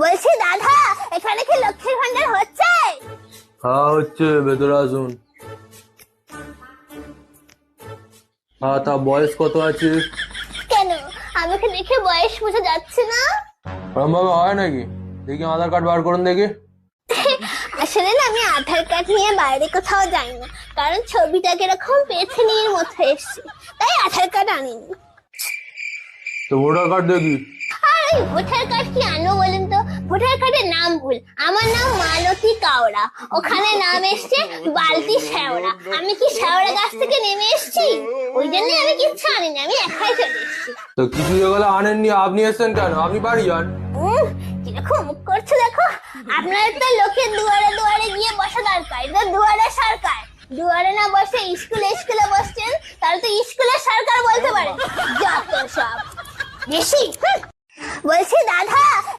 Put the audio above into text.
বলছি দাদা, এখানে কি লক্ষ্মীর ভান্ডার হচ্ছে? হ্যাঁ হচ্ছে, ভেতরে আসুন। হ্যাঁ, তা বয়স কত আছে? কেন, আমাকে দেখে বয়স বোঝা যাচ্ছে না? ওরম ভাবে হয় নাকি? দেখি আধার কার্ড বার করুন দেখি। আসলে না, আমি আধার কার্ড নিয়ে বাইরে কোথাও যাই না, কারণ ছবিটা কিরকম পেছনের মতো এসছে, তাই আধার কার্ড আনিনি। তো ভোটার কার্ড দেখি। আর ওই ভোটার কার্ড কি আনবো বলেন তো? ভোটার কার্ডের নাম ভুল, আমার নাম মালতী কাওড়া, ওখানে নাম এসছে বালতি শেওড়া। আমি কি শেওড়া গাছ থেকে নেমে এসছি? ওই জন্য আমি কিচ্ছু আনিনি, আমি একাই চলে এসছি। তো কিছু যেগুলো আনেননি, আপনি এসছেন কেন? আপনি বাড়ি যান। কিরকম মুখ করছে দেখো। আপনার তো লোকের দুয়ারে দুয়ারে গিয়ে বসা দরকার, এটা দুয়ারে সরকার। দুয়ারে না বসে স্কুলে স্কুলে বসছেন, তাহলে তো স্কুলের সরকার বলতে পারে। যত সব বেশি। বলছি দাদা,